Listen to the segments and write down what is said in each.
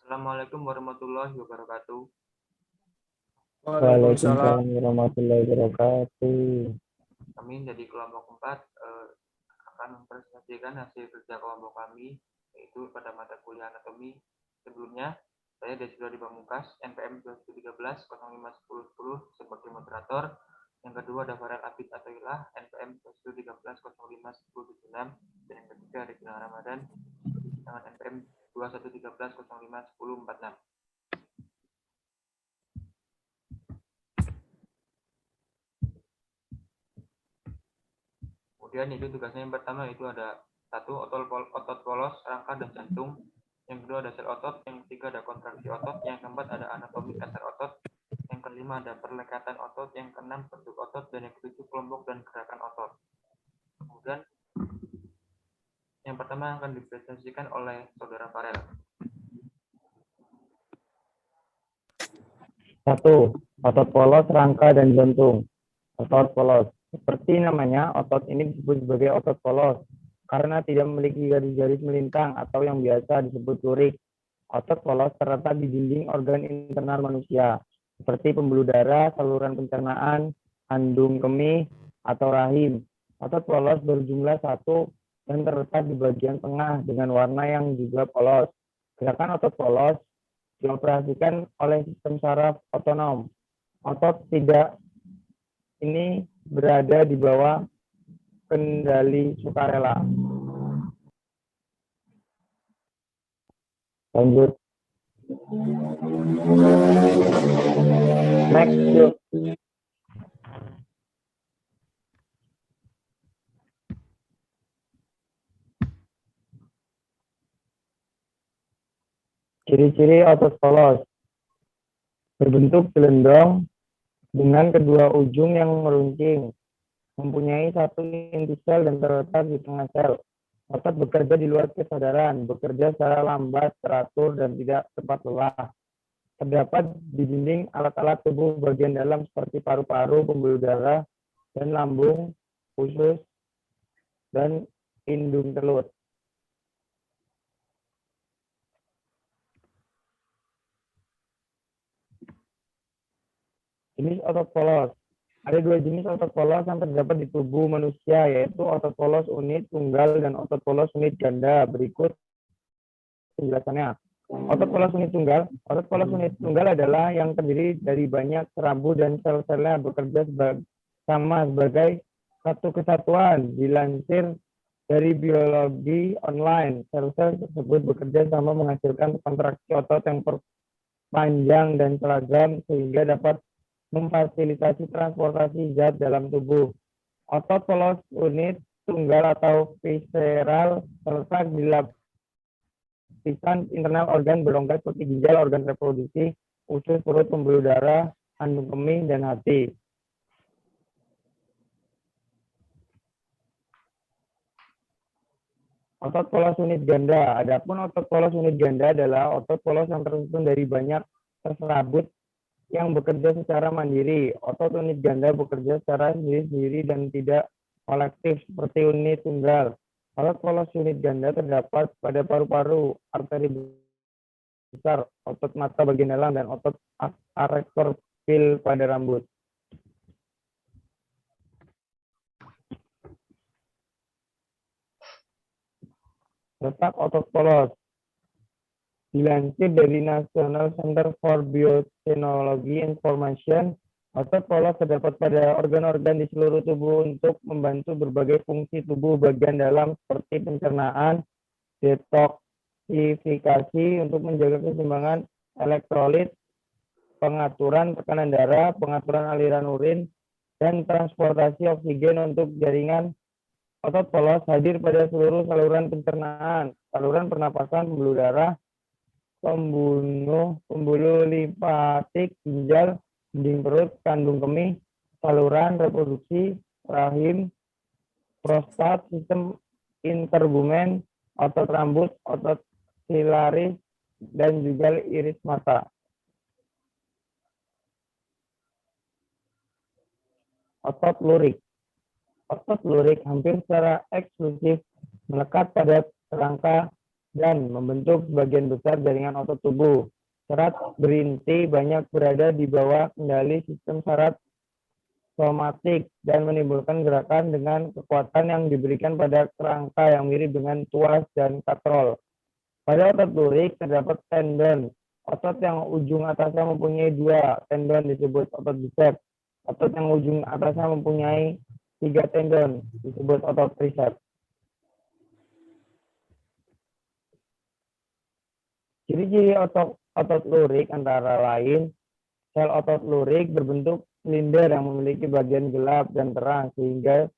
Assalamualaikum warahmatullahi wabarakatuh. Waalaikumsalam. Waalaikumsalam warahmatullahi wabarakatuh. Kami dari kelompok 4 akan mempresentasikan hasil kerja kelompok kami, yaitu pada mata kuliah anatomi. Sebelumnya, saya Desirodi Pamungkas, NPM 2013 051010 sebagai moderator. Yang kedua ada Farel Abid Atoilah, NPM 2013 051076, dan yang ketiga ada Gilang Ramadan dengan NPM 2113 051046. Kemudian itu tugasnya yang pertama itu ada satu otot polos, rangka dan jantung. Yang kedua ada sel otot, yang ketiga ada kontraksi otot, yang keempat ada anatomi dasar otot, yang kelima ada perlekatan otot, yang keenam bentuk otot, dan yang ketujuh kelompok dan gerakan otot. Kemudian yang pertama akan dipresentasikan oleh saudara Farel. 1. Otot polos, rangka, dan jantung. Otot polos. Seperti namanya, otot ini disebut sebagai otot polos karena tidak memiliki garis-garis melintang atau yang biasa disebut lurik. Otot polos terletak di dinding organ internal manusia, seperti pembuluh darah, saluran pencernaan, kandung kemih, atau rahim. Otot polos berjumlah 1 dan terletak di bagian tengah dengan warna yang juga polos. Gerakan otot polos dioperasikan oleh sistem saraf otonom. Otot tidak ini berada di bawah kendali sukarela. Lanjut. Next, yuk. Ciri-ciri otot polos. Berbentuk gelendong dengan kedua ujung yang meruncing. Mempunyai satu inti sel dan terletak di tengah sel. Otot bekerja di luar kesadaran, bekerja secara lambat, teratur, dan tidak cepat lelah. Terdapat di dinding alat-alat tubuh bagian dalam seperti paru-paru, pembuluh darah, dan lambung, usus, dan indung telur. Jenis otot polos. Ada 2 jenis otot polos yang terdapat di tubuh manusia, yaitu otot polos unit tunggal dan otot polos unit ganda. Berikut penjelasannya. Otot polos unit tunggal adalah yang terdiri dari banyak serambu dan sel-selnya bekerja sama sebagai satu kesatuan. Dilansir dari biologi online, sel-sel tersebut bekerja sama menghasilkan kontraksi otot yang panjang dan seragam sehingga dapat memfasilitasi transportasi zat dalam tubuh. Otot polos unit tunggal atau visceral terletak di lapisan internal organ berongga seperti ginjal, organ reproduksi, usus, perut, pembuluh darah, kandung kemih, dan hati. Otot polos unit ganda. Adapun otot polos unit ganda adalah otot polos yang tersusun dari banyak terserabut yang bekerja secara mandiri. Otot unit ganda bekerja secara sendiri-sendiri dan tidak kolektif seperti unit tunggal. Otot polos unit ganda terdapat pada paru-paru, arteri besar, otot mata bagian dalam, dan otot arektor pil pada rambut. Letak otot polos. Dilansir dari National Center for Biotechnology Information, otot polos terdapat pada organ-organ di seluruh tubuh untuk membantu berbagai fungsi tubuh bagian dalam seperti pencernaan, detoksifikasi untuk menjaga keseimbangan elektrolit, pengaturan tekanan darah, pengaturan aliran urin, dan transportasi oksigen untuk jaringan. Otot polos hadir pada seluruh saluran pencernaan, saluran pernapasan, pembuluh darah, pembuluh limfatik, ginjal, dinding perut, kandung kemih, saluran reproduksi, rahim, prostat, sistem intergumen, otot rambut, otot silaris, dan juga iris mata. Otot lurik. Otot lurik hampir secara eksklusif melekat pada rangka dan membentuk sebagian besar jaringan otot tubuh. Serat berinti banyak berada di bawah kendali sistem saraf somatik dan menimbulkan gerakan dengan kekuatan yang diberikan pada kerangka yang mirip dengan tuas dan katrol. Pada otot lurik terdapat tendon. Otot yang ujung atasnya mempunyai 2 tendon disebut otot bicep. Otot yang ujung atasnya mempunyai 3 tendon disebut otot tricep. Ciri-ciri otot lurik antara lain, sel otot lurik berbentuk silinder yang memiliki bagian gelap dan terang sehingga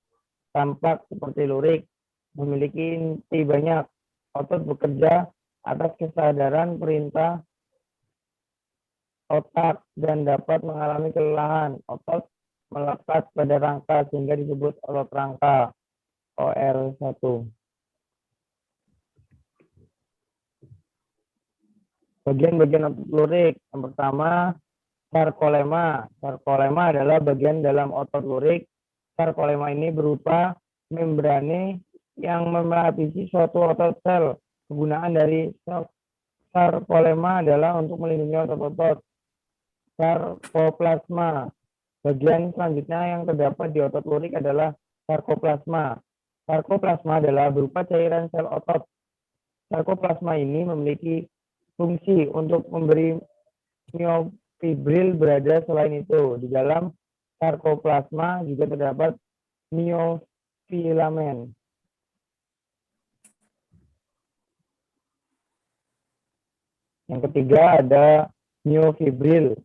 tampak seperti lurik, memiliki inti banyak. Otot bekerja atas kesadaran perintah otak dan dapat mengalami kelelahan. Otot melekat pada rangka sehingga disebut otot rangka OR1. Bagian-bagian otot lurik. Yang pertama, sarkolema. Sarkolema adalah bagian dalam otot lurik. Sarkolema ini berupa membrane yang melapisi suatu otot sel. Kegunaan dari sarkolema adalah untuk melindungi otot-otot. Sarkoplasma. Bagian selanjutnya yang terdapat di otot lurik adalah sarkoplasma. Sarkoplasma adalah berupa cairan sel otot. Sarkoplasma ini memiliki fungsi untuk memberi miofibril berada. Selain itu, di dalam sarkoplasma juga terdapat miofilamen. Yang ketiga ada miofibril.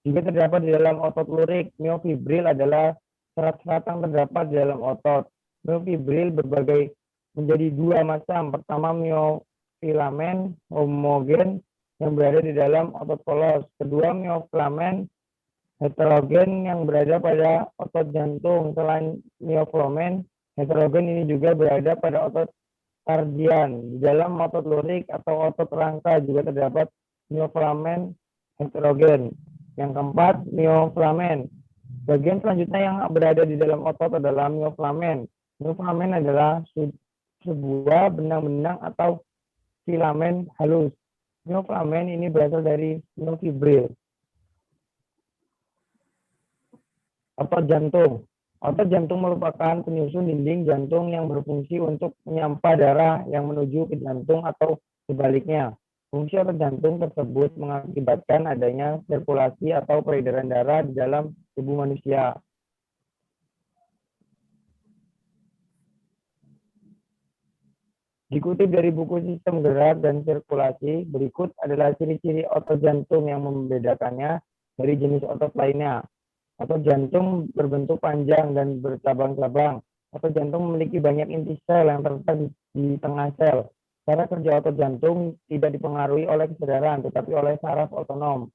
Juga terdapat di dalam otot lurik. Miofibril adalah serat-serat yang terdapat di dalam otot. Miofibril berbagai menjadi 2 macam. Pertama, miofilamen homogen yang berada di dalam otot polos. Kedua, miofilamen heterogen yang berada pada otot jantung. Selain miofilamen heterogen ini juga berada pada otot kardian. Di dalam otot lurik atau otot rangka juga terdapat miofilamen heterogen. Yang keempat, miofilamen. Bagian selanjutnya yang berada di dalam otot adalah miofilamen. Miofilamen adalah sebuah benang-benang atau filamen halus. Miofilamen ini berasal dari miofibril. Otot jantung. Otot jantung merupakan penyusun dinding jantung yang berfungsi untuk menyampa darah yang menuju ke jantung atau sebaliknya. Fungsi otot jantung tersebut mengakibatkan adanya sirkulasi atau peredaran darah di dalam tubuh manusia. Dikutip dari buku Sistem Gerak dan Sirkulasi, berikut adalah ciri-ciri otot jantung yang membedakannya dari jenis otot lainnya. Otot jantung berbentuk panjang dan bercabang-cabang. Otot jantung memiliki banyak inti sel yang terletak di tengah sel. Cara kerja otot jantung tidak dipengaruhi oleh kesadaran, tetapi oleh saraf otonom.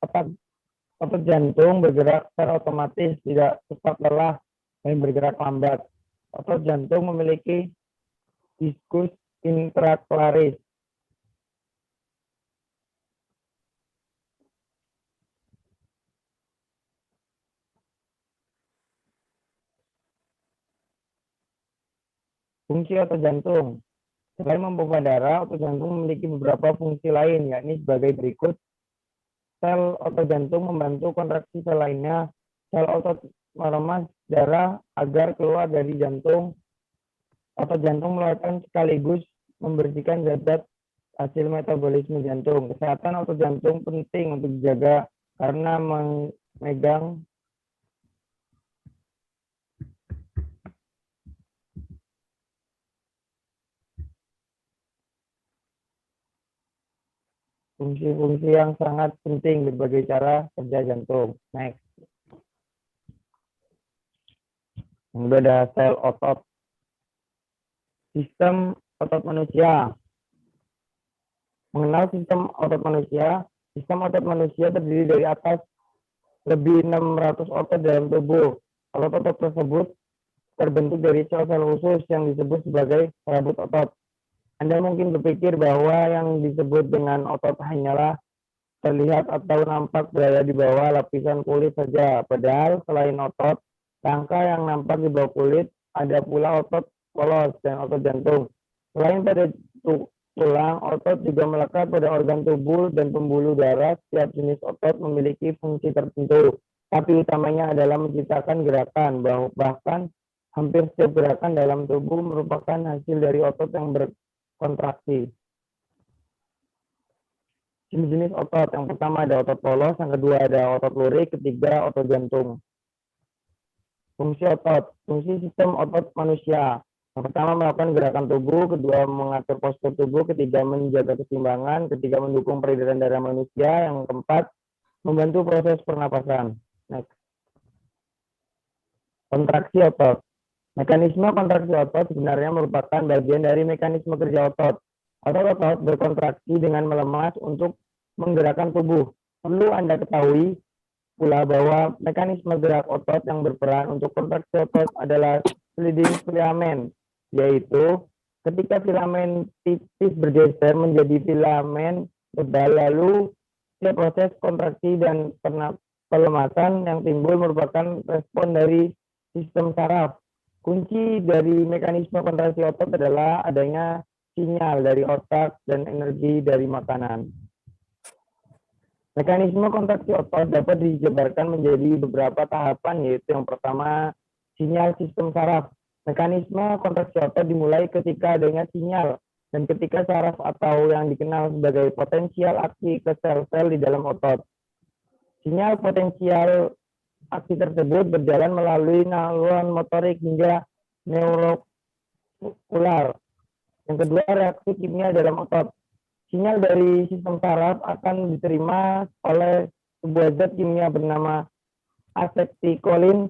Otot jantung bergerak secara otomatis, tidak cepat lelah, dan bergerak lambat. Otot jantung memiliki diskus intraklaris. Fungsi otot jantung. Selain memompa darah, otot jantung memiliki beberapa fungsi lain, yakni sebagai berikut. Sel otot jantung membantu kontraksi sel lainnya. Sel otot meremas darah agar keluar dari jantung. Otot jantung mengeluarkan sekaligus membersihkan zat-zat hasil metabolisme jantung. Kesehatan otot jantung penting untuk dijaga karena memegang fungsi-fungsi yang sangat penting berbagai cara kerja jantung. Next. Yang ada sel otot. Sistem otot manusia. Mengenal sistem otot manusia. Sistem otot manusia terdiri dari atas lebih 600 otot dalam tubuh. Otot-otot tersebut terbentuk dari sel-sel khusus yang disebut sebagai serabut otot. Anda mungkin berpikir bahwa yang disebut dengan otot hanyalah terlihat atau nampak berada di bawah lapisan kulit saja. Padahal selain otot, rangka yang nampak di bawah kulit, ada pula otot polos dan otot jantung. Selain pada tulang, otot juga melekat pada organ tubuh dan pembuluh darah. Setiap jenis otot memiliki fungsi tertentu, tapi utamanya adalah menciptakan gerakan. Bahkan hampir setiap gerakan dalam tubuh merupakan hasil dari otot yang berkontraksi. Jenis-jenis otot, yang pertama ada otot polos, yang kedua ada otot lurik, ketiga otot jantung. Fungsi otot, fungsi sistem otot manusia. Yang pertama melakukan gerakan tubuh, kedua mengatur postur tubuh, ketiga menjaga keseimbangan, ketiga mendukung peredaran darah manusia, yang keempat membantu proses pernapasan. Next. Kontraksi otot. Mekanisme kontraksi otot sebenarnya merupakan bagian dari mekanisme kerja otot. Otot-otot berkontraksi dengan melemas untuk menggerakkan tubuh. Perlu Anda ketahui pula bahwa mekanisme gerak otot yang berperan untuk kontraksi otot adalah sliding filament, yaitu ketika filamen tipis bergeser menjadi filamen tebal, lalu proses kontraksi dan pelemasan yang timbul merupakan respon dari sistem saraf. Kunci dari mekanisme kontraksi otot adalah adanya sinyal dari otak dan energi dari makanan. Mekanisme kontraksi otot dapat dijabarkan menjadi beberapa tahapan, yaitu yang pertama, sinyal sistem saraf. Mekanisme kontraksi otot dimulai ketika adanya sinyal dan ketika saraf atau yang dikenal sebagai potensial aksi ke sel-sel di dalam otot. Sinyal potensial aksi tersebut berjalan melalui neuron motorik hingga neuromuskular. Yang kedua, reaksi kimia dalam otot. Sinyal dari sistem saraf akan diterima oleh sebuah zat kimia bernama asetilkolin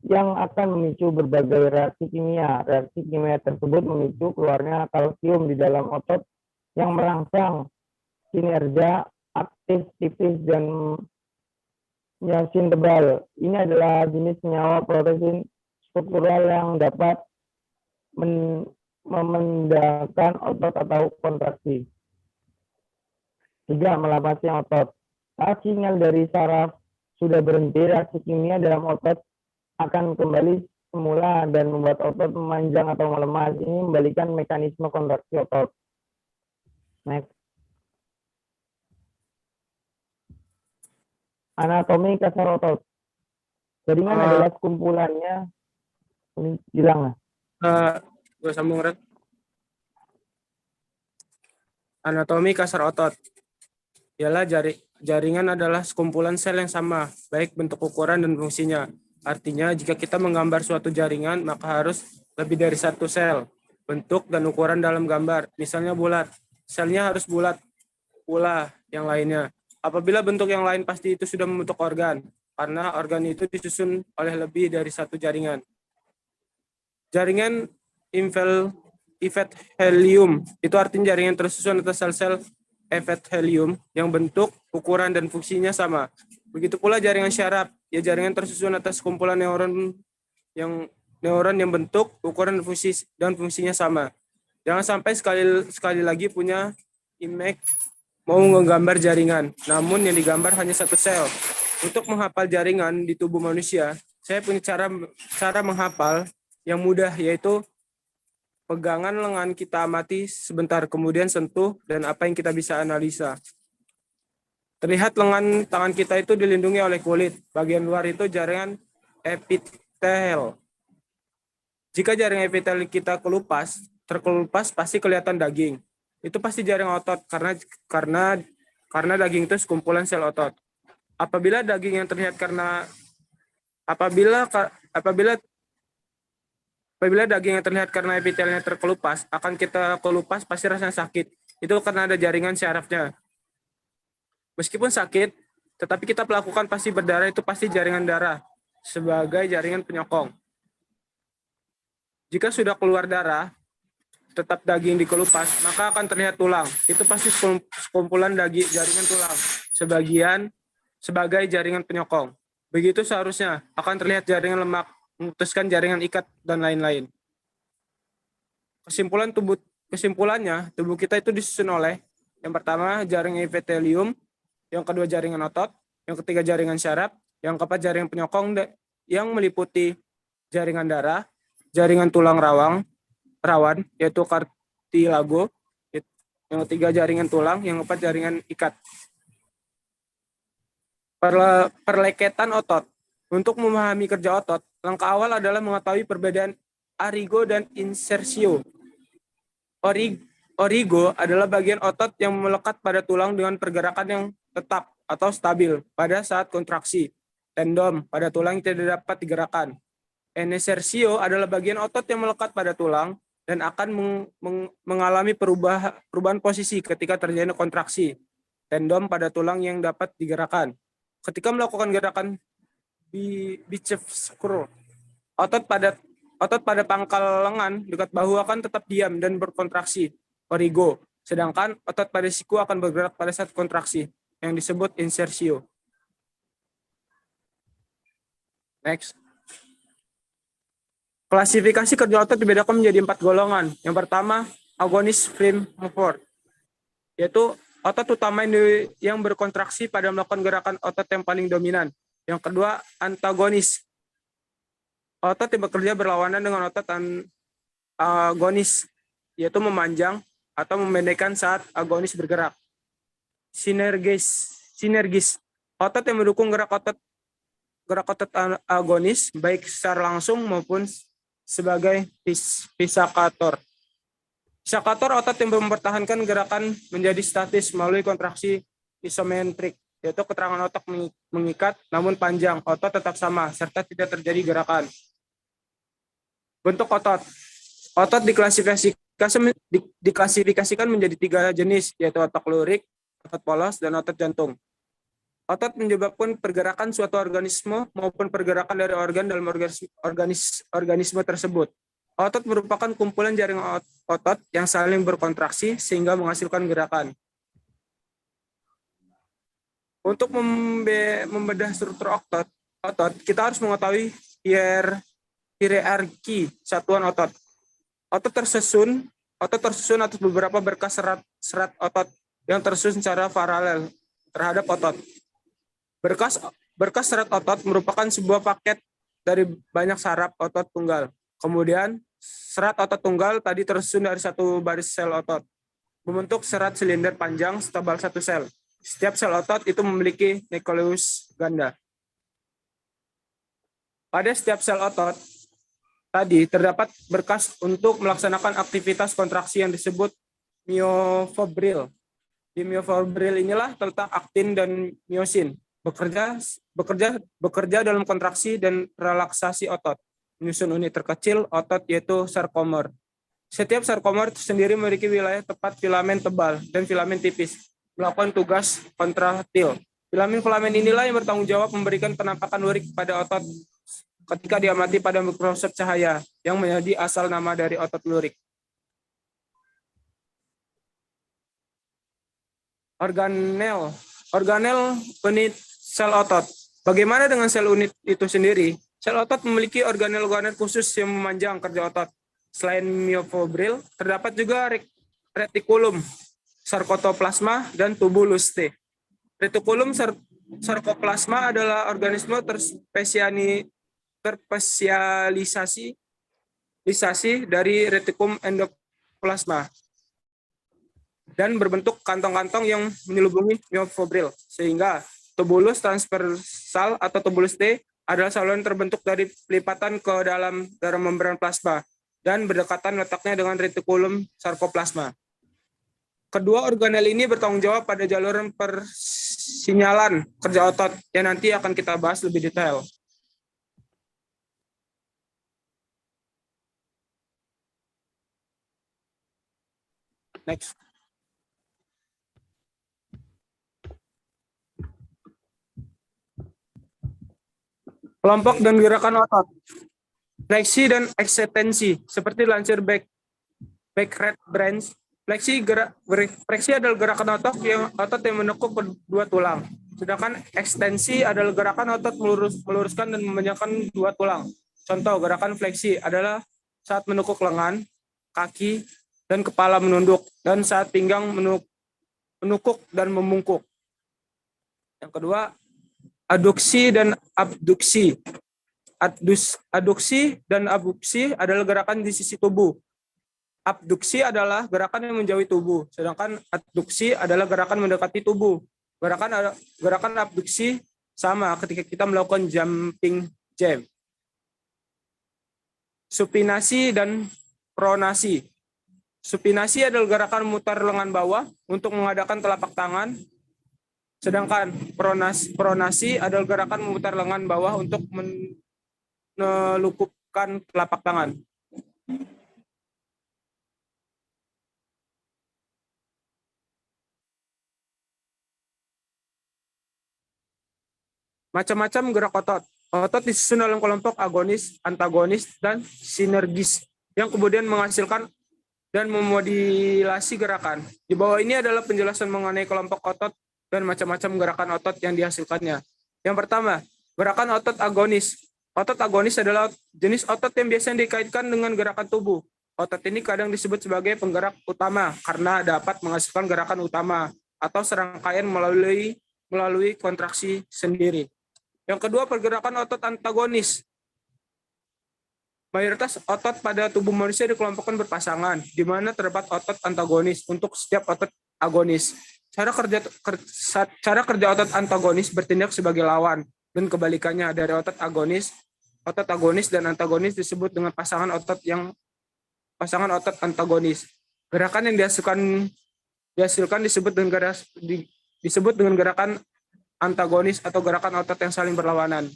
yang akan memicu berbagai reaksi kimia. Reaksi kimia tersebut memicu keluarnya kalsium di dalam otot yang merangsang kinerja aktif tipis dan myosin tebal. Ini adalah jenis senyawa protein struktural yang dapat memendahkan otot atau kontraksi. 3. Melepasnya otot. Saat sinyal dari saraf sudah berhenti, reaksi kimia dalam otot akan kembali semula dan membuat otot memanjang atau melemas. Ini membalikan mekanisme kontraksi otot. Next. Anatomi kasar otot. Jaringan adalah kumpulannya. Ini hilang. Gue sambung, Red. Anatomi kasar otot. Ialah jaringan adalah sekumpulan sel yang sama, baik bentuk, ukuran, dan fungsinya. Artinya, jika kita menggambar suatu jaringan, maka harus lebih dari satu sel, bentuk, dan ukuran dalam gambar. Misalnya bulat, selnya harus bulat pula yang lainnya. Apabila bentuk yang lain, pasti itu sudah membentuk organ, karena organ itu disusun oleh lebih dari satu jaringan. Jaringan epithelium itu artinya jaringan tersusun atas sel-sel epithelium yang bentuk, ukuran, dan fungsinya sama. Begitu pula jaringan syaraf, ya jaringan tersusun atas kumpulan neuron yang bentuk, ukuran, dan fungsinya sama. Jangan sampai sekali lagi punya image mau menggambar jaringan, namun yang digambar hanya satu sel. Untuk menghafal jaringan di tubuh manusia, saya punya cara menghafal yang mudah, yaitu pegangan lengan kita amati sebentar, kemudian sentuh, dan apa yang kita bisa analisa. Terlihat lengan tangan kita itu dilindungi oleh kulit. Bagian luar itu jaringan epitel. Jika jaringan epitel kita terkelupas pasti kelihatan daging. Itu pasti jaringan otot karena daging itu sekumpulan sel otot. Apabila daging yang terlihat apabila daging yang terlihat karena epitelnya terkelupas, akan kita kelupas pasti rasanya sakit. Itu karena ada jaringan syarafnya. Meskipun sakit, tetapi kita melakukan pasti berdarah, itu pasti jaringan darah sebagai jaringan penyokong. Jika sudah keluar darah, tetap daging dikelupas, maka akan terlihat tulang. Itu pasti sekumpulan jaringan tulang sebagai jaringan penyokong. Begitu seharusnya akan terlihat jaringan lemak, memutuskan jaringan ikat, dan lain-lain. Kesimpulannya, tubuh kita itu disusun oleh yang pertama jaringan epithelium, yang kedua jaringan otot, yang ketiga jaringan syaraf, yang keempat jaringan penyokong yang meliputi jaringan darah, jaringan tulang rawan, yaitu kartilago, yang ketiga jaringan tulang, yang keempat jaringan ikat. Perleketan otot. Untuk memahami kerja otot, langkah awal adalah mengetahui perbedaan origo dan insersio. Origo adalah bagian otot yang melekat pada tulang dengan pergerakan yang tetap atau stabil pada saat kontraksi. Tendon pada tulang yang tidak dapat digerakkan. Insersio adalah bagian otot yang melekat pada tulang dan akan mengalami perubahan posisi ketika terjadi kontraksi. Tendon pada tulang yang dapat digerakkan. Ketika melakukan gerakan biceps curl, otot pada pangkal lengan dekat bahu akan tetap diam dan berkontraksi, origo. Sedangkan otot pada siku akan bergerak pada saat kontraksi, yang disebut insersio. Next. Klasifikasi kerja otot dibedakan menjadi 4 golongan. Yang pertama, agonis prime mover, yaitu otot utama yang berkontraksi pada melakukan gerakan otot yang paling dominan. Yang kedua, antagonis, otot yang bekerja berlawanan dengan otot agonis, yaitu memanjang atau memendekkan saat agonis bergerak. Sinergis, otot yang mendukung gerak otot agonis baik secara langsung maupun sebagai pisakator. Pisakator otot yang mempertahankan gerakan menjadi statis melalui kontraksi isometrik, yaitu keterangan otot mengikat namun panjang otot tetap sama serta tidak terjadi gerakan. Bentuk otot. Otot diklasifikasikan menjadi 3 jenis, yaitu otot lurik, otot polos, dan otot jantung. Otot menyebabkan pergerakan suatu organisme maupun pergerakan dari organ dalam organisme tersebut. Otot merupakan kumpulan jaringan otot yang saling berkontraksi sehingga menghasilkan gerakan. Untuk membedah struktur otot, kita harus mengetahui hierarki satuan otot. Otot tersusun atas beberapa berkas serat otot yang tersusun secara paralel terhadap otot. Berkas serat otot merupakan sebuah paket dari banyak saraf otot tunggal. Kemudian, serat otot tunggal tadi tersusun dari satu baris sel otot, membentuk serat silinder panjang setebal 1 sel. Setiap sel otot itu memiliki nukleus ganda. Pada setiap sel otot tadi terdapat berkas untuk melaksanakan aktivitas kontraksi yang disebut myofibril. Di myofibril inilah terletak aktin dan myosin. Bekerja dalam kontraksi dan relaksasi otot, menyusun unit terkecil otot yaitu sarkomer. Setiap sarkomer sendiri memiliki wilayah tepat filamen tebal dan filamen tipis, melakukan tugas kontraktil. Filamen-filamen inilah yang bertanggung jawab memberikan penampakan lurik pada otot ketika diamati pada mikroskop cahaya, yang menjadi asal nama dari otot lurik. Organel unit sel otot. Bagaimana dengan sel unit itu sendiri? Sel otot memiliki organel-organel khusus yang memanjang kerja otot. Selain myofibril, terdapat juga retikulum, sarkoplasma, dan tubulus T. Retikulum sarkoplasma adalah organisme terspesialisasi dari retikulum endoplasma dan berbentuk kantong-kantong yang menyelubungi myofibril, sehingga tubulus transversal atau tubulus T adalah saluran terbentuk dari pelipatan ke dalam membran plasma dan berdekatan letaknya dengan retikulum sarkoplasma. Kedua organel ini bertanggung jawab pada jalur persinyalan kerja otot yang nanti akan kita bahas lebih detail. Next. Kelompok dan gerakan otot. Fleksi dan ekstensi, seperti lansir back red branch. Fleksi adalah gerakan otot yang menekuk kedua tulang. Sedangkan ekstensi adalah gerakan otot meluruskan dan memanjangkan dua tulang. Contoh gerakan fleksi adalah saat menekuk lengan, kaki, dan kepala menunduk, dan saat pinggang menukuk dan membungkuk. Yang kedua, aduksi dan abduksi. Aduksi dan abduksi adalah gerakan di sisi tubuh. Abduksi adalah gerakan yang menjauhi tubuh, sedangkan adduksi adalah gerakan mendekati tubuh. Gerakan abduksi sama ketika kita melakukan jumping jab. Supinasi dan pronasi. Supinasi adalah gerakan memutar lengan bawah untuk mengadakan telapak tangan, sedangkan pronasi adalah gerakan memutar lengan bawah untuk melukupkan telapak tangan. Macam-macam gerak otot. Otot disusun dalam kelompok agonis, antagonis, dan sinergis yang kemudian menghasilkan dan memodulasi gerakan. Di bawah ini adalah penjelasan mengenai kelompok otot dan macam-macam gerakan otot yang dihasilkannya. Yang pertama, gerakan otot agonis. Otot agonis adalah jenis otot yang biasanya dikaitkan dengan gerakan tubuh. Otot ini kadang disebut sebagai penggerak utama karena dapat menghasilkan gerakan utama atau serangkaian melalui kontraksi sendiri. Yang kedua, pergerakan otot antagonis. Mayoritas otot pada tubuh manusia dikelompokkan berpasangan, di mana terdapat otot antagonis untuk setiap otot agonis. Cara kerja otot antagonis bertindak sebagai lawan, dan kebalikannya dari otot agonis dan antagonis disebut dengan pasangan otot antagonis. Gerakan yang dihasilkan disebut dengan gerakan antagonis atau gerakan otot yang saling berlawanan.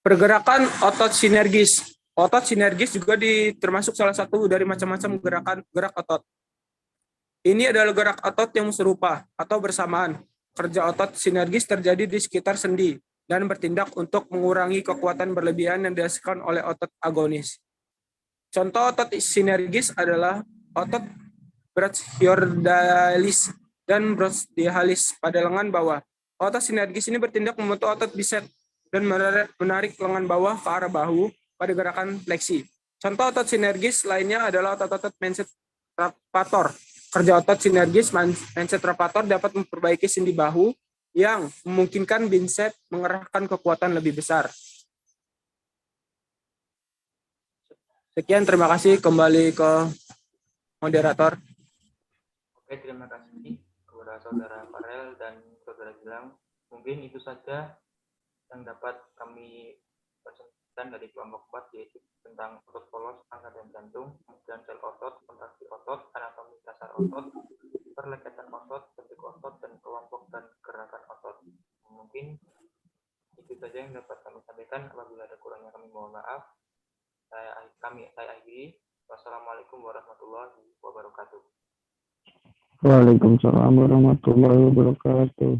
Pergerakan otot sinergis. Otot sinergis juga termasuk salah satu dari macam-macam gerak otot. Ini adalah gerak otot yang serupa atau bersamaan. Kerja otot sinergis terjadi di sekitar sendi dan bertindak untuk mengurangi kekuatan berlebihan yang dihasilkan oleh otot agonis. Contoh otot sinergis adalah otot brachiodalis dan brachiodalis pada lengan bawah. Otot sinergis ini bertindak membentuk otot bicep dan menarik lengan bawah ke arah bahu pada gerakan fleksi. Contoh otot sinergis lainnya adalah otot-otot manset trapator. Kerja otot sinergis manset trapator dapat memperbaiki sendi bahu yang memungkinkan bicep mengerahkan kekuatan lebih besar. Sekian, terima kasih. Kembali ke moderator. Oke, terima kasih kepada Saudara Farel dan Saudara Gilang. Mungkin itu saja yang dapat kami presentasikan dari kelompok 4, yaitu tentang otot polos, angkat dan jantung, kemudian sel otot, kontraksi otot, anatomi dasar otot, perlekatan otot, bentuk otot, dan kelompok dan gerakan otot. Mungkin itu saja yang dapat kami sampaikan. Apabila ada kurangnya kami mohon maaf. Saya akhiri. Wassalamualaikum warahmatullahi wabarakatuh. Waalaikumsalam warahmatullahi wabarakatuh.